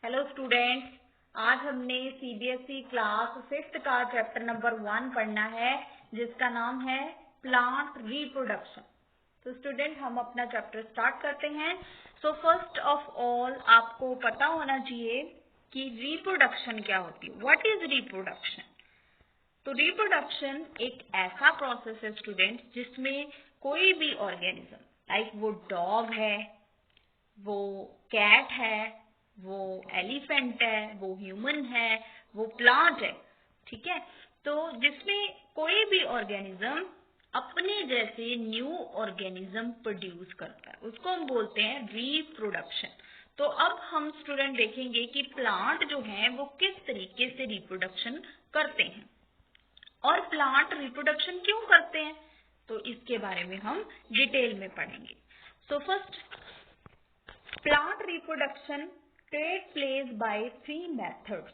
Hello students, आज हमने CBSE class 5th का चैप्टर नंबर 1 पढ़ना है जिसका नाम है प्लांट रिप्रोडक्शन। तो स्टूडेंट हम अपना चैप्टर स्टार्ट करते हैं। सो फर्स्ट ऑफ ऑल आपको पता होना चाहिए कि रिप्रोडक्शन क्या होती है। What is reproduction? तो रिप्रोडक्शन एक ऐसा प्रोसेस है स्टूडेंट जिसमें कोई भी ऑर्गेनिज्म लाइक वो डॉग है, वो कैट है, वो एलिफेंट है, वो ह्यूमन है, वो प्लांट है, ठीक है। तो जिसमें कोई भी ऑर्गेनिज्म अपने जैसे न्यू ऑर्गेनिज्म प्रोड्यूस करता है उसको हम बोलते हैं रिप्रोडक्शन। तो अब हम स्टूडेंट देखेंगे कि प्लांट जो है वो किस तरीके से रिप्रोडक्शन करते हैं और प्लांट रिप्रोडक्शन क्यों करते हैं, तो इसके बारे में हम डिटेल में पढ़ेंगे। So first, plant reproduction take place by 3 methods.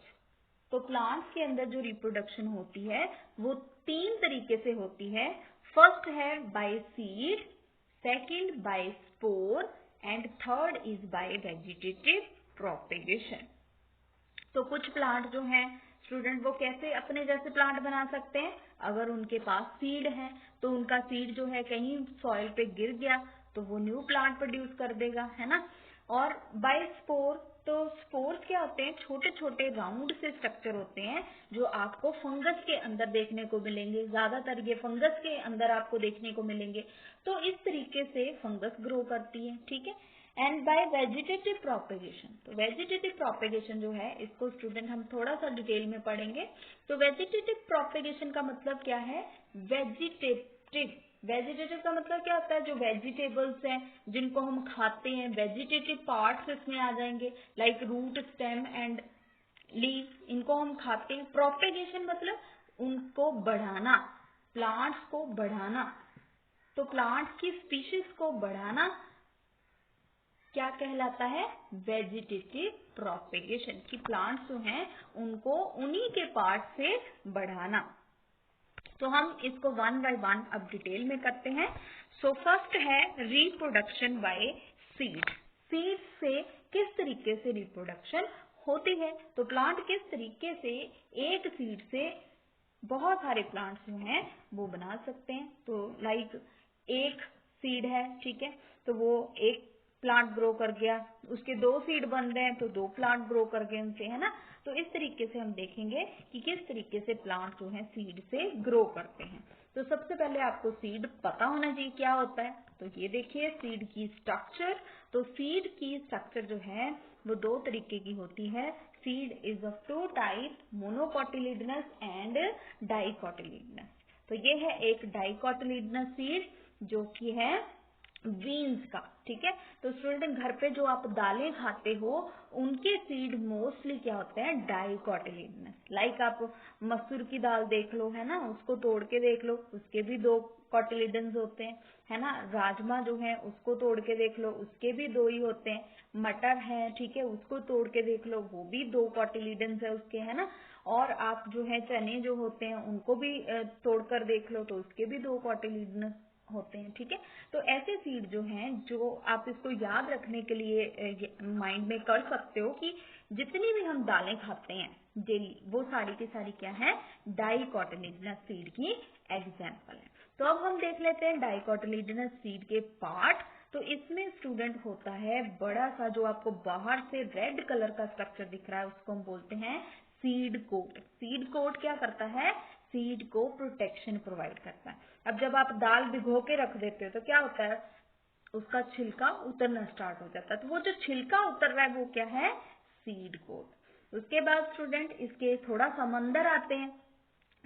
तो प्लांट्स के अंदर जो रिप्रोडक्शन होती है वो 3 तरीके से होती है। फर्स्ट है by seed, second by spore and third is by vegetative propagation. तो कुछ प्लांट जो हैं स्टूडेंट वो कैसे अपने जैसे प्लांट बना सकते हैं, अगर उनके पास सीड है तो उनका सीड जो है कहीं सॉइल पे गिर गया तो वो न्यू प्लांट प्रोड्यूस कर देगा, है ना। और बाय स्पोर, तो स्पोर्स क्या होते हैं, छोटे छोटे राउंड से स्ट्रक्चर होते हैं जो आपको फंगस के अंदर देखने को मिलेंगे। ज्यादातर ये फंगस के अंदर आपको देखने को मिलेंगे। तो इस तरीके से फंगस ग्रो करती है, ठीक है। एंड बाय वेजिटेटिव प्रोपेगेशन, तो वेजिटेटिव प्रोपेगेशन जो है इसको स्टूडेंट हम थोड़ा सा डिटेल में पढ़ेंगे। तो वेजिटेटिव प्रोपेगेशन का मतलब क्या है, वेजिटेटिव, वेजिटेटिव का मतलब क्या होता है, जो वेजिटेबल्स हैं जिनको हम खाते हैं वेजिटेटिव पार्ट्स इसमें आ जाएंगे, like root, stem and leaf, इनको हम खाते हैं। प्रोपेगेशन मतलब उनको बढ़ाना, प्लांट्स को बढ़ाना। तो प्लांट्स की स्पीशीज को बढ़ाना क्या कहलाता है, वेजिटेटिव प्रोपेगेशन, की प्लांट्स जो हैं उनको उन्हीं के पार्ट से बढ़ाना। तो हम इसको 1 बाय 1 अब डिटेल में करते हैं। सो फर्स्ट है रिप्रोडक्शन बाय सीड। सीड से किस तरीके से रिप्रोडक्शन होती है, तो प्लांट किस तरीके से एक सीड से बहुत सारे प्लांट्स जो हैं वो बना सकते हैं। तो लाइक एक सीड है, ठीक है, तो वो एक प्लांट ग्रो कर गया, उसके 2 सीड बन रहे हैं तो 2 प्लांट ग्रो कर गए उनसे, है ना। तो इस तरीके से हम देखेंगे कि किस तरीके से प्लांट जो है सीड से ग्रो करते हैं। तो सबसे पहले आपको सीड पता होना चाहिए क्या होता है। तो ये देखिए सीड की स्ट्रक्चर। तो सीड की स्ट्रक्चर जो है वो 2 तरीके की होती है। Seed is of 2 type, monocotyledonous and dicotyledonous. तो ये है एक डाइकोटिलिडनस सीड जो कि है बीन्स का, ठीक है। तो स्टूडेंट घर पे जो आप दालें खाते हो उनके सीड मोस्टली क्या होते हैं, डाइकोटिलिडनस। लाइक आप मसूर की दाल देख लो, है ना, उसको तोड़ के देख लो, उसके भी 2 कोटिलिडन्स होते हैं, है ना। राजमा जो है उसको तोड़ के देख लो, उसके भी 2 ही होते हैं। मटर है, ठीक है, उसको तोड़ के देख लो, वो भी 2 कोटिलिडन्स है उसके, है ना। और आप जो है चने जो होते हैं उनको भी तोड़कर देख लो तो उसके भी 2 कोटिलिडन्स होते हैं, ठीक है। तो ऐसे सीड जो हैं जो आप इसको याद रखने के लिए माइंड में कर सकते हो कि जितनी भी हम दालें खाते हैं डेली वो सारी की सारी क्या है, डाइकोटिलिडनस सीड की एग्जाम्पल है। तो अब हम देख लेते हैं डाइकोटिलिडनस सीड के पार्ट। तो इसमें स्टूडेंट होता है बड़ा सा, जो आपको बाहर से रेड कलर का स्ट्रक्चर दिख रहा है उसको हम बोलते हैं सीड कोट। सीड कोट क्या करता है, सीड को प्रोटेक्शन प्रोवाइड करता है। अब जब आप दाल भिगो के रख देते हो तो क्या होता है, उसका छिलका उतरना स्टार्ट हो जाता है। तो वो जो छिलका उतर रहा है वो क्या है, सीड कोट। उसके बाद स्टूडेंट इसके थोड़ा समंदर आते हैं,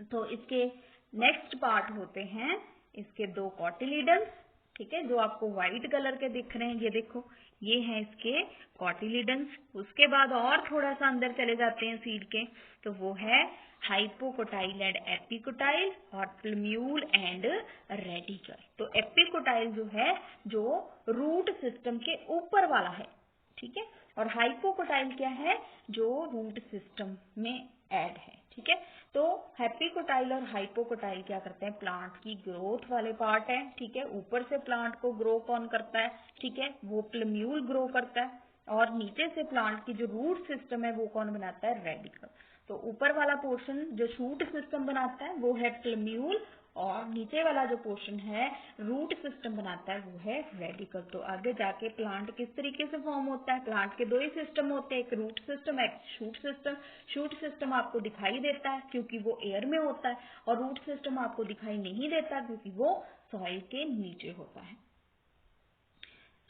तो इसके नेक्स्ट पार्ट होते हैं इसके 2 कोटिलिडन्स, ठीक है, जो आपको व्हाइट कलर के दिख रहे हैं, ये देखो ये हैं इसके कोटिलिडन्स। उसके बाद और थोड़ा सा अंदर चले जाते हैं सीड के, तो वो है हाइपोकोटाइल एंड एपिकोटाइल और प्लम्यूल एंड रेडिकल। तो एपिकोटाइल जो है जो रूट सिस्टम के ऊपर वाला है, ठीक है, और हाइपोकोटाइल क्या है, जो रूट सिस्टम में ऐड है, ठीक है। तो हेपिकोटाइल और हाइपोकोटाइल क्या करते हैं, प्लांट की ग्रोथ वाले पार्ट है, ठीक है। ऊपर से प्लांट को ग्रो कौन करता है, ठीक है, वो प्लम्यूल ग्रो करता है, और नीचे से प्लांट की जो रूट सिस्टम है वो कौन बनाता है, रेडिकल। तो ऊपर वाला पोर्शन जो शूट सिस्टम बनाता है वो है प्लम्यूल, और नीचे वाला जो पोर्शन है रूट सिस्टम बनाता है वो है रेडिकल। तो आगे जाके प्लांट किस तरीके से फॉर्म होता है, प्लांट के दो ही सिस्टम होते हैं, एक रूट सिस्टम एक शूट सिस्टम। शूट सिस्टम आपको दिखाई देता है क्योंकि वो एयर में होता है, और रूट सिस्टम आपको दिखाई नहीं देता क्योंकि वो सॉइल के नीचे होता है।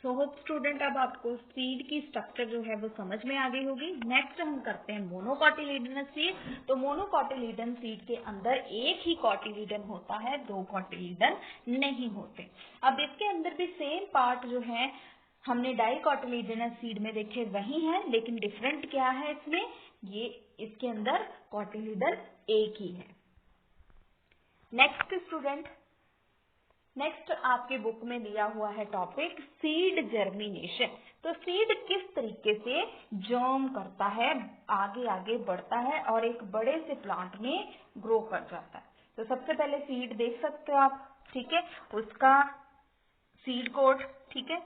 सो होप स्टूडेंट अब आपको सीड की स्ट्रक्चर जो है वो समझ में आ गई होगी। नेक्स्ट हम करते हैं मोनोकॉटिलीडनस सीड। तो मोनोकॉटिलीडन सीड के अंदर एक ही कॉटिलीडन होता है, दो कॉटिलीडन नहीं होते। अब इसके अंदर भी सेम पार्ट जो है हमने डाइकॉटिलीडनस सीड में देखे वही है, लेकिन डिफरेंट क्या है इसमें, ये इसके अंदर कॉटिलीडन एक ही है। नेक्स्ट स्टूडेंट, नेक्स्ट आपके बुक में दिया हुआ है टॉपिक सीड जर्मिनेशन। तो सीड किस तरीके से जर्म करता है, आगे आगे बढ़ता है और एक बड़े से प्लांट में ग्रो कर जाता है। तो सबसे पहले सीड देख सकते हो आप, ठीक है, उसका सीड कोट, ठीक है,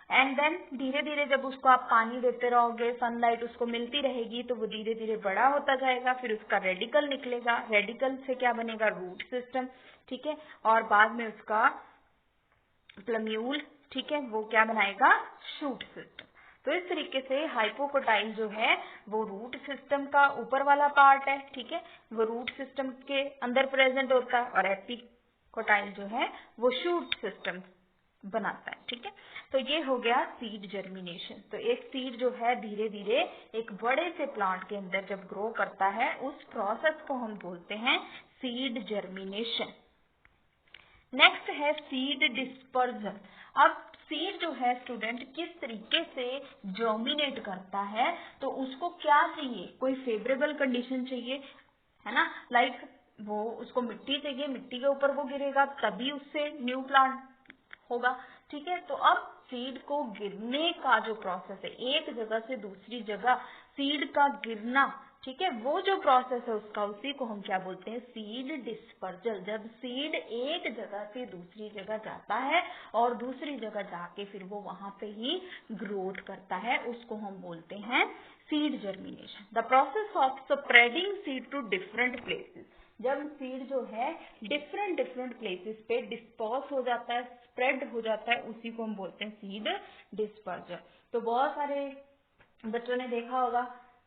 एंड देन धीरे धीरे जब उसको आप पानी देते रहोगे, सनलाइट उसको मिलती रहेगी, तो वो धीरे धीरे बड़ा होता जाएगा। फिर उसका रेडिकल निकलेगा, रेडिकल से क्या बनेगा, रूट सिस्टम, ठीक है, और बाद में उसका प्लम्यूल, ठीक है, वो क्या बनाएगा, शूट सिस्टम। तो इस तरीके से हाइपोकोटाइल जो है वो रूट सिस्टम का ऊपर वाला पार्ट है, ठीक है, वो रूट सिस्टम के अंदर प्रेजेंट होता है, और एपिकोटाइल जो है वो शूट सिस्टम बनाता है, ठीक है। तो ये हो गया सीड जर्मिनेशन। तो एक सीड जो है धीरे धीरे एक बड़े से प्लांट के अंदर जब ग्रो करता है, उस प्रोसेस को हम बोलते हैं सीड जर्मिनेशन। नेक्स्ट है सीड डिस्पर्जन। अब सीड जो है स्टूडेंट किस तरीके से जर्मिनेट करता है, तो उसको क्या चाहिए, कोई फेवरेबल कंडीशन चाहिए, है ना, लाइक वो उसको मिट्टी चाहिए, मिट्टी के ऊपर वो गिरेगा तभी उससे न्यू प्लांट होगा, ठीक है। तो अब सीड को गिरने का जो प्रोसेस है, एक जगह से दूसरी जगह सीड का गिरना, ठीक है, वो जो प्रोसेस है उसका, उसी को हम क्या बोलते हैं, सीड डिस्पर्जल। जब सीड एक जगह से दूसरी जगह जाता है और दूसरी जगह जाके फिर वो वहां पे ही ग्रोथ करता है, उसको हम बोलते हैं seed germination. The process of spreading seed to different places. जब सीड जो है डिफरेंट डिफरेंट प्लेसेस पे डिस्पर्स हो जाता है, स्प्रेड हो जाता है, उसी को हम बोलते हैं सीड डिस्पर्जन। तो बहुत सारे बच्चों ने देखा होगा,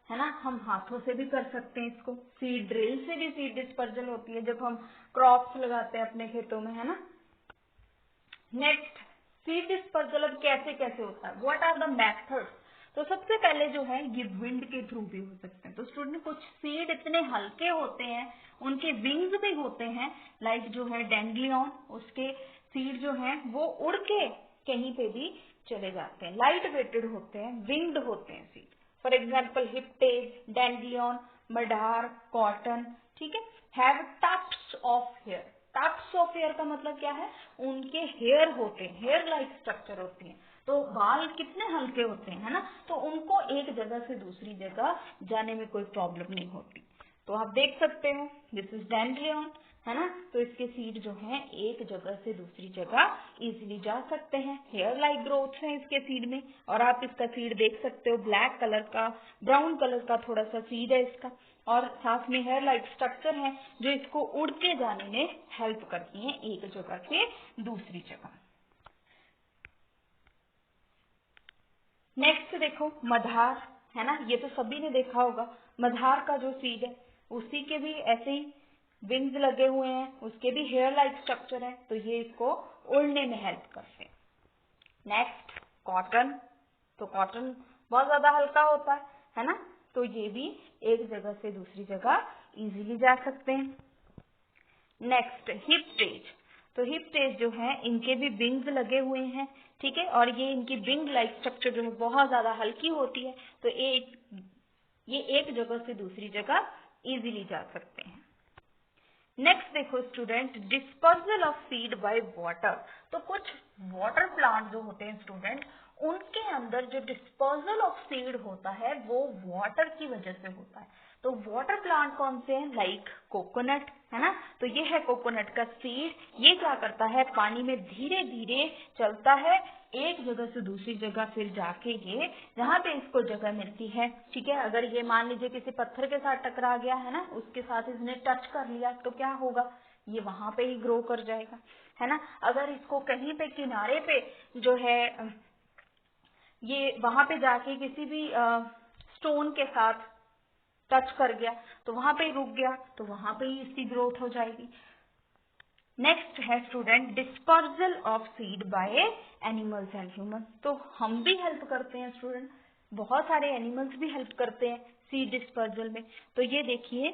है ना, हम हाथों से भी कर सकते हैं इसको, सीड ड्रिल से भी सीड डिस्पर्जन होती है जब हम क्रॉप्स लगाते हैं अपने खेतों में, है ना। नेक्स्ट, सीड डिस्पर्जल अब कैसे कैसे होता है, व्हाट आर द मेथड्स। तो सबसे पहले जो है ये विंड के थ्रू भी हो सकते हैं। तो स्टूडेंट कुछ सीड इतने हल्के होते हैं, उनके विंग्स भी होते हैं, लाइक जो है डैंडलियन, उसके सीड जो है वो उड़ के कहीं पे भी चले जाते हैं, लाइट वेटेड होते हैं, विंग्ड होते हैं seed. For example hiptage, dandelion, madar, cotton, ठीक है, have tufts of hair. Tufts of hair का मतलब क्या है, उनके हेयर होते हैं, हेयर लाइक स्ट्रक्चर होती है, तो बाल कितने हल्के होते हैं, है ना, तो उनको एक जगह से दूसरी जगह जाने में कोई प्रॉब्लम नहीं होती। तो आप देख सकते हो दिस इज डैंडलियन, है ना, तो इसके सीड जो हैं एक जगह से दूसरी जगह इजीली जा सकते हैं, हेयर लाइक ग्रोथ है इसके सीड में। और आप इसका सीड देख सकते हो, ब्लैक कलर का, ब्राउन कलर का थोड़ा सा सीड है इसका, और साथ में हेयर लाइक स्ट्रक्चर है जो इसको उड़ के जाने में हेल्प करती है एक जगह से दूसरी जगह। नेक्स्ट देखो मधार, है ना, ये तो सभी ने देखा होगा, मधार का जो सीड है उसी के भी ऐसे ही विंग्स लगे हुए हैं, उसके भी हेयर लाइक स्ट्रक्चर है, तो ये इसको उड़ने में हेल्प करते हैं। नेक्स्ट कॉटन, तो कॉटन बहुत ज्यादा हल्का होता है ना, तो ये भी एक जगह से दूसरी जगह इजीली जा सकते हैं। नेक्स्ट हिप्टेज, तो हिप्टेज जो है इनके भी विंग्स लगे हुए हैं, ठीक है, और ये इनकी विंग लाइक स्ट्रक्चर जो है बहुत ज्यादा हल्की होती है, तो ये एक जगह से दूसरी जगह इजीली जा सकते हैं। नेक्स्ट देखो student, dispersal of seed by water. तो कुछ वाटर प्लांट जो होते हैं स्टूडेंट, उनके अंदर जो डिस्पर्सल ऑफ सीड होता है वो वाटर की वजह से होता है। तो वाटर प्लांट कौन से हैं? लाइक कोकोनट, है ना। तो ये है कोकोनट का सीड। ये क्या करता है? पानी में धीरे धीरे चलता है एक जगह से दूसरी जगह, फिर जाके ये जहाँ पे इसको जगह मिलती है, ठीक है। अगर ये मान लीजिए किसी पत्थर के साथ टकरा गया, है ना, उसके साथ इसने टच कर लिया, तो क्या होगा? ये वहां पे ही ग्रो कर जाएगा, है ना। अगर इसको कहीं पे किनारे पे जो है ये वहां पे जाके किसी भी स्टोन के साथ टच कर गया तो वहां पे रुक गया, तो वहां पे ही इसकी ग्रोथ हो जाएगी। नेक्स्ट है student dispersal of seed by animals and humans. तो हम भी हेल्प करते हैं स्टूडेंट, बहुत सारे एनिमल्स भी हेल्प करते हैं सीड डिस्पर्सल में। तो ये देखिए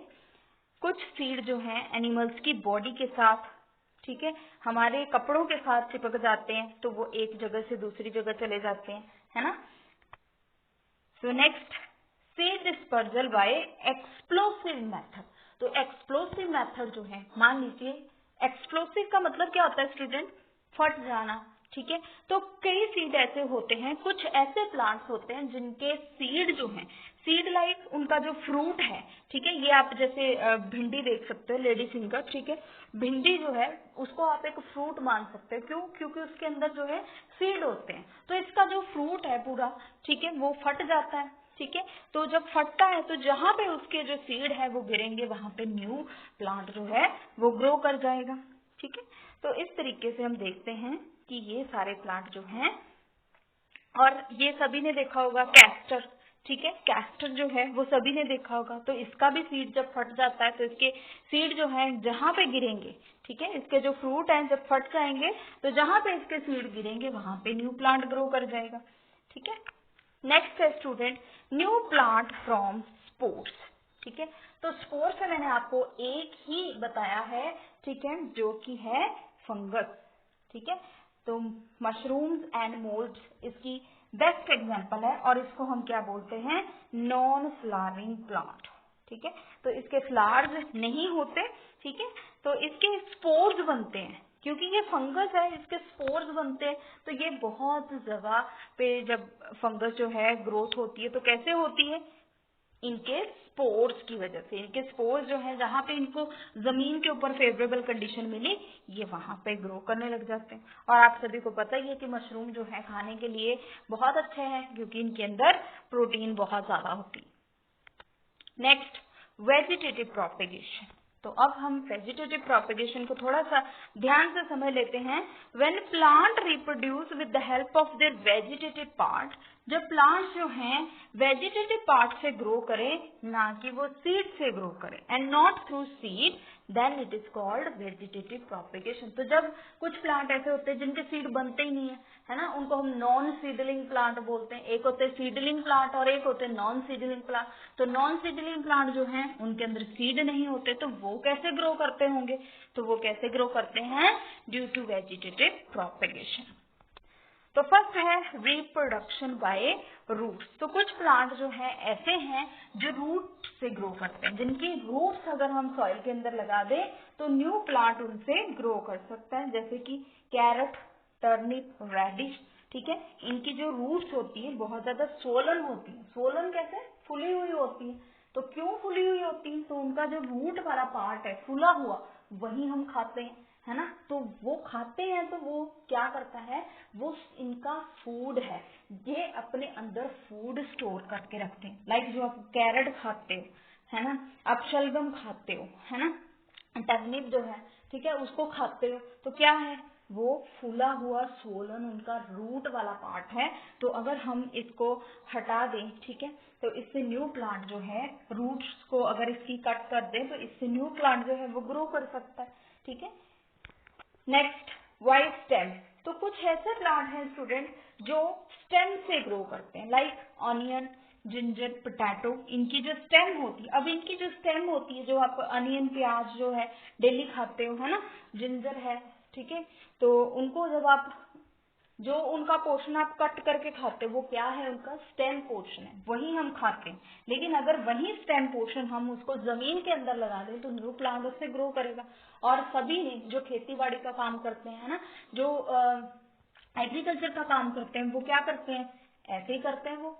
कुछ सीड जो है एनिमल्स की बॉडी के साथ, ठीक है, हमारे कपड़ों के साथ चिपक जाते हैं, तो वो एक जगह से दूसरी जगह चले जाते हैं, है ना। So next seed dispersal by explosive method. तो एक्सप्लोसिव मेथड जो है, मान लीजिए एक्सप्लोसिव का मतलब क्या होता है स्टूडेंट? फट जाना, ठीक है। तो कई सीड ऐसे होते हैं, कुछ ऐसे प्लांट्स होते हैं जिनके सीड जो हैं, सीड लाइक उनका जो फ्रूट है, ठीक है, ये आप जैसे भिंडी देख सकते हो, लेडी फिंगर, ठीक है। भिंडी जो है उसको आप एक फ्रूट मान सकते हो, क्यों? क्योंकि उसके अंदर जो है सीड होते हैं। तो इसका जो फ्रूट है पूरा, ठीक है, वो फट जाता है, ठीक है। तो जब फटता है तो जहां पे उसके जो सीड है वो गिरेंगे, वहां पे न्यू प्लांट जो है वो ग्रो कर जाएगा, ठीक है। तो इस तरीके से हम देखते हैं कि ये सारे प्लांट जो हैं, और ये सभी ने देखा होगा कैस्टर, ठीक है, कैस्टर जो है वो सभी ने देखा होगा। तो इसका भी सीड जब फट जाता है तो इसके सीड जो है जहां पे गिरेंगे, ठीक है, इसके जो फ्रूट हैं जब फट जाएंगे तो जहां पे इसके सीड गिरेंगे वहां पे न्यू प्लांट ग्रो कर जाएगा, ठीक है। नेक्स्ट है student new plant from spores, ठीक है। तो स्पोर्स में मैंने आपको एक ही बताया है, ठीक है, जो कि है फंगस, ठीक है। तो मशरूम्स एंड मोल्ड्स इसकी बेस्ट एग्जांपल है, और इसको हम क्या बोलते हैं? नॉन फ्लावरिंग प्लांट, ठीक है। तो इसके फ्लावर्स नहीं होते, ठीक है, तो इसके स्पोर्स बनते हैं, क्योंकि ये फंगस है, इसके स्पोर्स बनते हैं। तो ये बहुत जगह पे जब फंगस जो है ग्रोथ होती है तो कैसे होती है? इनके स्पोर्स की वजह से। इनके स्पोर्स जो है जहाँ पे इनको जमीन के ऊपर फेवरेबल कंडीशन मिली, ये वहां पे ग्रो करने लग जाते हैं। और आप सभी को पता ही है कि मशरूम जो है खाने के लिए बहुत अच्छे हैं, क्योंकि इनके अंदर प्रोटीन बहुत ज्यादा होती है। Next vegetative propagation. तो अब हम वेजिटेटिव प्रोपेगेशन को थोड़ा सा ध्यान से समझ लेते हैं। When plant reproduce with the help of their vegetative part, जब प्लांट्स जो हैं वेजिटेटिव पार्ट से ग्रो करें, ना कि वो सीड से ग्रो करें, and not through seed, then it is called vegetative propagation. तो जब कुछ प्लांट ऐसे होते हैं जिनके सीड बनते ही नहीं है ना, उनको हम नॉन सीडलिंग प्लांट बोलते हैं। एक होते हैं सीडलिंग प्लांट और एक होते हैं नॉन सीडलिंग प्लांट। तो नॉन सीडलिंग प्लांट जो हैं उनके अंदर सीड नहीं होते, तो वो कैसे ग्रो करते होंगे? तो वो कैसे ग्रो करते हैं? Due to vegetative propagation. तो फर्स्ट है रिप्रोडक्शन बाय रूट्स। तो कुछ प्लांट जो है ऐसे हैं जो रूट से ग्रो करते हैं, जिनकी रूट्स अगर हम सॉइल के अंदर लगा दें तो न्यू प्लांट उनसे ग्रो कर सकता है, जैसे कि कैरेट, टर्निप, रेडिश, ठीक है। इनकी जो रूट्स होती है बहुत ज्यादा सोलन होती है। सोलन कैसे? फुली हुई होती है। तो क्यों फुली हुई होती है? तो उनका जो रूट वाला पार्ट है फुला हुआ, वही हम खाते हैं, है ना। तो वो खाते हैं तो वो क्या करता है? वो इनका फूड है, ये अपने अंदर फूड स्टोर करके रखते हैं। लाइक जो आप कैरेट खाते हो, है ना, आप शलगम खाते हो, है ना, टर्निप जो है, ठीक है, उसको खाते हो, तो क्या है? वो फूला हुआ सोलन उनका रूट वाला पार्ट है। तो अगर हम इसको हटा दें, ठीक है, तो इससे न्यू प्लांट जो है रूट्स को अगर इसकी कट कर दें तो इससे न्यू प्लांट जो है वो ग्रो कर सकता है, ठीक है। Next white stem. तो कुछ ऐसे प्लांट हैं स्टूडेंट जो स्टेम से ग्रो करते हैं, लाइक ऑनियन, जिंजर, पोटैटो। इनकी जो स्टेम होती है, अब इनकी जो स्टेम होती है, जो आप अनियन, प्याज जो है डेली खाते हो, है ना, जिंजर है, ठीक है, तो उनको जब आप जो उनका पोर्शन आप कट करके खाते हो वो क्या है? उनका स्टेम पोर्शन है, वही हम खाते हैं। लेकिन अगर वही स्टेम पोर्शन हम उसको जमीन के अंदर लगा दें तो न्यू प्लांट उससे ग्रो करेगा। और सभी ने जो खेती बाड़ी का काम करते हैं ना, जो एग्रीकल्चर का काम करते हैं वो क्या करते हैं, ऐसे ही करते हैं। वो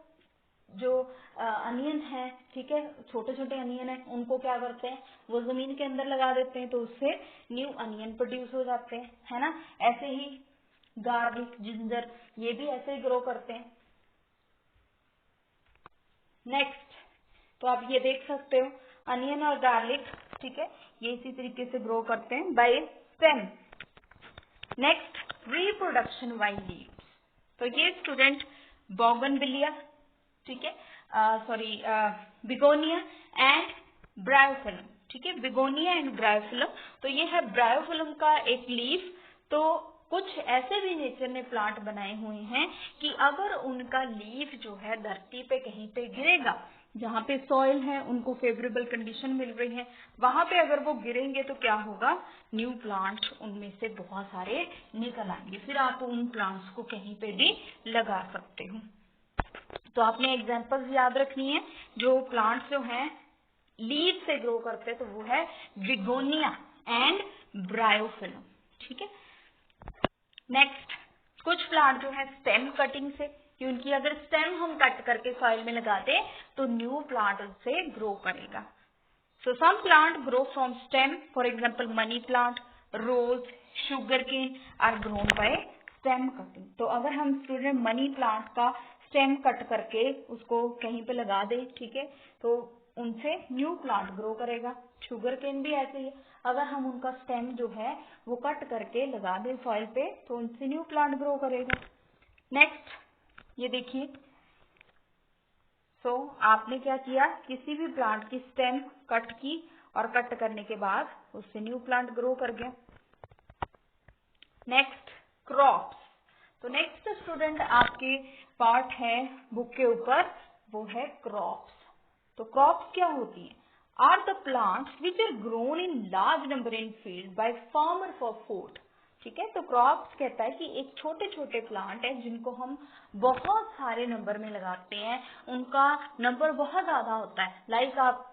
जो अनियन है, ठीक है, छोटे छोटे अनियन है, उनको क्या करते हैं, वो जमीन के अंदर लगा देते हैं, तो उससे न्यू अनियन प्रोड्यूस हो जाते हैं, है ना। ऐसे ही गार्लिक, जिंजर, ये भी ऐसे ही ग्रो करते हैं। नेक्स्ट, तो आप ये देख सकते हो अनियन और गार्लिक, ठीक है, ये इसी तरीके से ग्रो करते हैं by stem. Next, reproduction by leaves. तो ये स्टूडेंट बोगनविलिया, ठीक है, सॉरी बिगोनिया एंड ब्रायोफिलम, ठीक है, बिगोनिया एंड ब्रायोफिलम। तो ये है ब्रायोफिलम का एक लीफ। तो कुछ ऐसे भी नेचर ने प्लांट बनाए हुए हैं कि अगर उनका लीफ जो है धरती पे कहीं पे गिरेगा, जहाँ पे सॉइल है, उनको फेवरेबल कंडीशन मिल रही है, वहां पे अगर वो गिरेंगे तो क्या होगा, न्यू प्लांट उनमें से बहुत सारे निकल आएंगे। फिर आप उन प्लांट्स को कहीं पे भी लगा सकते हो। तो आपने एग्जांपल्स याद रखनी है। जो प्लांट्स जो हैं लीव से ग्रो करते हैं तो वो है बिगोनिया एंड ब्रायोफिलम, ठीक है। नेक्स्ट, कुछ प्लांट जो है स्टेम कटिंग से, कि उनकी अगर स्टेम हम कट करके सॉइल में लगाते तो न्यू प्लांट उससे ग्रो करेगा। So some plant grow from stem, for example money plant, rose, sugarcane are grown by stem cutting. तो अगर हम स्टूडेंट मनी प्लांट का स्टेम कट करके उसको कहीं पे लगा दें, ठीक है, तो उनसे न्यू प्लांट ग्रो करेगा। शुगर केन भी ऐसे ही है, अगर हम उनका स्टेम जो है वो कट करके लगा दें सॉइल पे तो उनसे न्यू प्लांट ग्रो करेगा। नेक्स्ट, ये देखिए, आपने क्या किया, किसी भी प्लांट की स्टेम कट की और कट करने के बाद उससे न्यू प्लांट ग्रो कर गया। Next, crops. तो नेक्स्ट स्टूडेंट आपके पार्ट है बुक के ऊपर, वो है क्रॉप्स। तो क्रॉप्स क्या होती हैं, are the plants which are grown in large number in field by farmer for food, ठीक है। तो क्रॉप्स कहता है कि एक छोटे छोटे प्लांट है जिनको हम बहुत सारे नंबर में लगाते हैं, उनका नंबर बहुत ज्यादा होता है। लाइक आप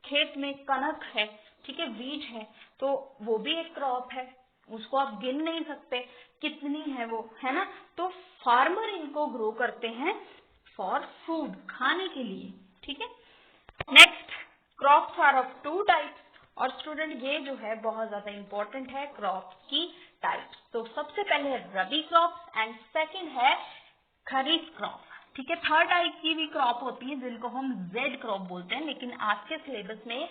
खेत में कनक है, ठीक है, बीज है, तो वो भी एक क्रॉप है, उसको आप गिन नहीं सकते कितनी है वो, है ना। तो फार्मर इनको ग्रो करते हैं फॉर फूड, खाने के लिए, ठीक है। Next, crops are of two types. और स्टूडेंट ये जो है बहुत ज्यादा इंपॉर्टेंट है, क्रॉप्स की टाइप्स। तो सबसे पहले है रबी क्रॉप्स एंड सेकंड है खरीफ क्रॉप, ठीक है। थर्ड टाइप की भी क्रॉप होती है जिनको हम जेड क्रॉप बोलते हैं, लेकिन आज के सिलेबस में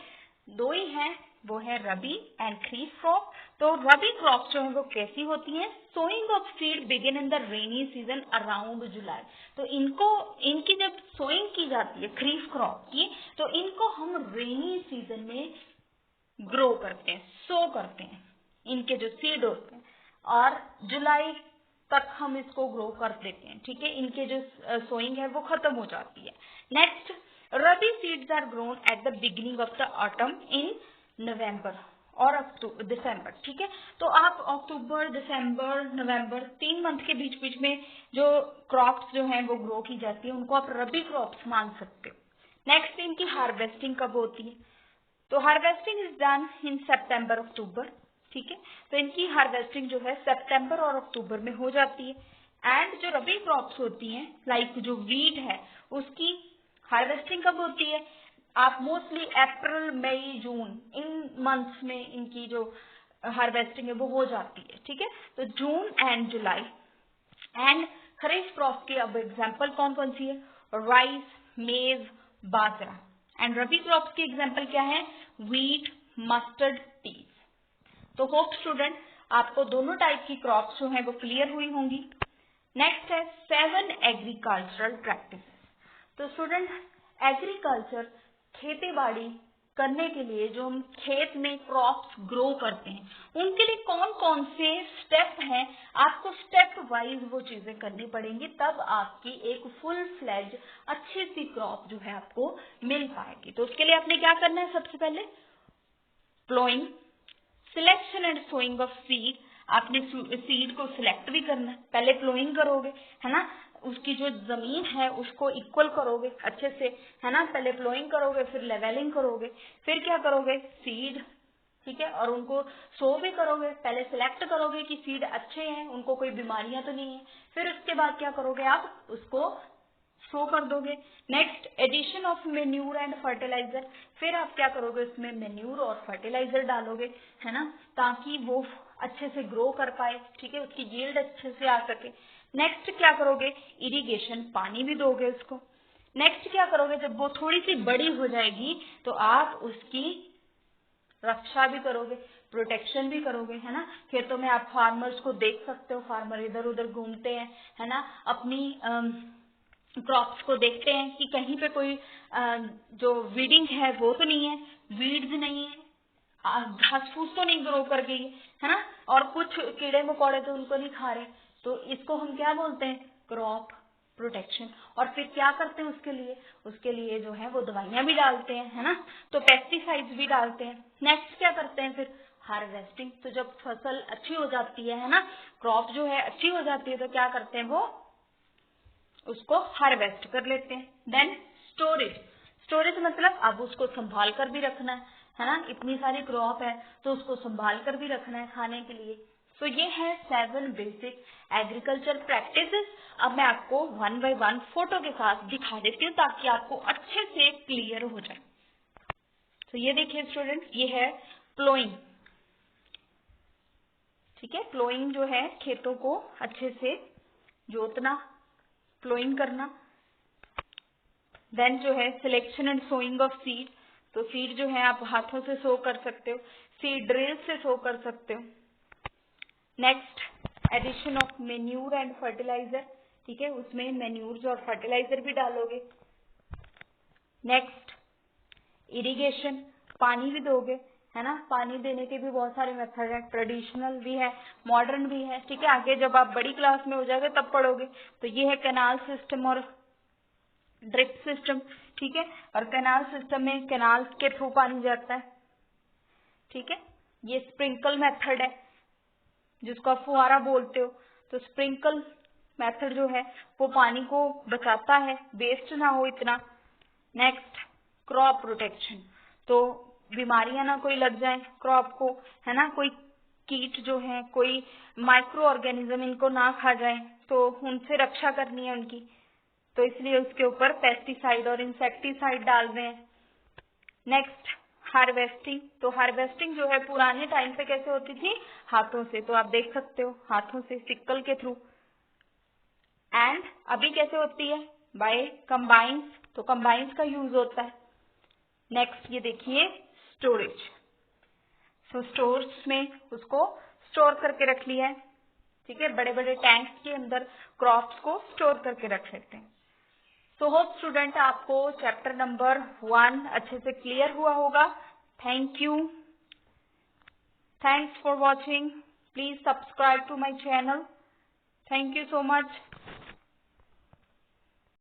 दो ही हैं, वो है रबी एंड खरीफ क्रॉप। तो रबी क्रॉप जो है वो कैसी होती है, sowing of seed begin in the rainy season around July. तो इनकी जब सोइंग की जाती है खरीफ क्रॉप की, तो इनको हम रेनी सीजन में ग्रो करते हैं, सो करते हैं, इनके जो सीड होते हैं, और जुलाई तक हम इसको ग्रो कर देते हैं, ठीक है। इनके जो सोइंग है वो खत्म हो जाती है। Next, rabi seeds are grown at the beginning of the autumn in November और दिसंबर, ठीक है। तो आप अक्टूबर, दिसंबर, नवंबर 3 मंथ के बीच बीच में जो क्रॉप्स जो हैं वो ग्रो की जाती है, उनको आप रबी क्रॉप्स मान सकते हो। नेक्स्ट, इनकी हार्वेस्टिंग कब होती है, तो हार्वेस्टिंग इज डन इन सितंबर अक्टूबर, ठीक है। तो इनकी हार्वेस्टिंग जो है सितंबर और अक्टूबर में हो जाती है। एंड जो रबी क्रॉप्स होती हैं लाइक जो वीट है, उसकी हार्वेस्टिंग कब होती है, आप mostly April, May, June in months में इनकी जो हार्वेस्टिंग है वो हो जाती है, ठीक है। तो June and July. And kharif crop की अब एग्जाम्पल कौन कौन सी है, rice, maize, bajra. And rabi crops की एग्जाम्पल क्या है, व्हीट, मस्टर्ड, टी। तो होप स्टूडेंट आपको दोनों टाइप की क्रॉप्स जो है वो क्लियर हुई होंगी। नेक्स्ट है 7 एग्रीकल्चरल प्रैक्टिसेस। तो स्टूडेंट एग्रीकल्चर, खेती बाड़ी करने के लिए जो हम खेत में क्रॉप्स ग्रो करते हैं, उनके लिए कौन कौन से स्टेप हैं, आपको स्टेप वाइज वो चीजें करनी पड़ेंगी, तब आपकी एक फुल फ्लेज अच्छी सी क्रॉप जो है आपको मिल पाएगी। तो उसके लिए आपने क्या करना है, सबसे पहले ploughing, selection and sowing of seed. आपने सीड को सिलेक्ट भी करना है, पहले प्लोइंग करोगे, है ना, उसकी जो जमीन है उसको इक्वल करोगे अच्छे से, है ना, पहले प्लोइंग करोगे, फिर लेवलिंग करोगे, फिर क्या करोगे, सीड ठीक है, और उनको शो भी करोगे, पहले सिलेक्ट करोगे कि सीड अच्छे हैं, उनको कोई बीमारियां तो नहीं है, फिर उसके बाद क्या करोगे आप उसको शो कर दोगे। Next, addition of manure and fertilizer, फिर आप क्या करोगे उसमें मेन्यूर और फर्टिलाइजर डालोगे, है ना, ताकि वो अच्छे से ग्रो कर पाए, ठीक है, उसकी यील्ड अच्छे से आ सके। नेक्स्ट क्या करोगे, इरिगेशन, पानी भी दोगे उसको। नेक्स्ट क्या करोगे, जब वो थोड़ी सी बड़ी हो जाएगी तो आप उसकी रक्षा भी करोगे, प्रोटेक्शन भी करोगे, है ना। खेतों में आप फार्मर्स को देख सकते हो, फार्मर इधर उधर घूमते हैं, है ना, अपनी क्रॉप्स को देखते हैं कि कहीं पे कोई जो वीडिंग है वो तो नहीं है, वीड्स नहीं है, घास फूस तो नहीं ग्रो कर गई है ना, और कुछ कीड़े मकोड़े तो उनको नहीं खा रहे, तो इसको हम क्या बोलते हैं, क्रॉप प्रोटेक्शन। और फिर क्या करते हैं उसके लिए जो है वो दवाइयां भी डालते हैं, है ना, तो पेस्टिसाइड्स भी डालते हैं। नेक्स्ट क्या करते हैं फिर, हार्वेस्टिंग, तो जब फसल अच्छी हो जाती है ना, क्रॉप जो है अच्छी हो जाती है, तो क्या करते हैं वो उसको हार्वेस्ट कर लेते हैं। देन स्टोरेज, स्टोरेज मतलब अब उसको संभाल कर भी रखना है ना, इतनी सारी क्रॉप है तो उसको संभाल कर भी रखना है खाने के लिए। तो ये है 7 बेसिक एग्रीकल्चर प्रैक्टिसेस। अब मैं आपको 1 बाय 1 फोटो के साथ दिखा देती हूँ ताकि आपको अच्छे से क्लियर हो जाए। तो ये देखिए स्टूडेंट, ये है प्लोइंग, ठीक है, प्लोइंग जो है खेतों को अच्छे से जोतना, प्लोइंग करना। देन जो है selection and sowing of seed, तो सीड जो है आप हाथों से सो कर सकते हो, सीड ड्रिल से सो कर सकते हो। Next, addition of manure and fertilizer, ठीक है, उसमें मेन्यूर्स और फर्टिलाइजर भी डालोगे। नेक्स्ट, इरिगेशन, पानी भी दोगे, है ना, पानी देने के भी बहुत सारे मेथड है, ट्रेडिशनल भी है, मॉडर्न भी है, ठीक है, आगे जब आप बड़ी क्लास में हो जाओगे तब पढ़ोगे। तो ये है कैनाल सिस्टम और ड्रिप सिस्टम, ठीक है, और कैनाल सिस्टम में कैनाल के थ्रू पानी जाता है, ठीक है। ये स्प्रिंकल मेथड है जिसको आप फुहारा बोलते हो, तो स्प्रिंकल मेथड जो है वो पानी को बचाता है, वेस्ट ना हो इतना। नेक्स्ट, क्रॉप प्रोटेक्शन, तो बीमारियां ना कोई लग जाए क्रॉप को, है ना, कोई कीट जो है, कोई माइक्रो ऑर्गेनिज्म इनको ना खा जाए, तो उनसे रक्षा करनी है उनकी, तो इसलिए उसके ऊपर पेस्टिसाइड और इंसेक्टिसाइड डाल रहे हैं। नेक्स्ट, हार्वेस्टिंग, तो हार्वेस्टिंग जो है पुराने टाइम पे कैसे होती थी, हाथों से, तो आप देख सकते हो हाथों से सिक्कल के थ्रू। एंड अभी कैसे होती है, बाय कंबाइंस, तो कंबाइंस का यूज होता है। नेक्स्ट, ये देखिए स्टोरेज, तो स्टोर्स में उसको स्टोर करके रख लिया है, ठीक है, बड़े बड़े टैंक्स के अंदर क्रॉप्स को स्टोर करके रख सकते हैं। सो होप स्टूडेंट आपको चैप्टर नंबर 1 अच्छे से क्लियर हुआ होगा। Thank you, thanks for watching, please subscribe to my channel, thank you so much.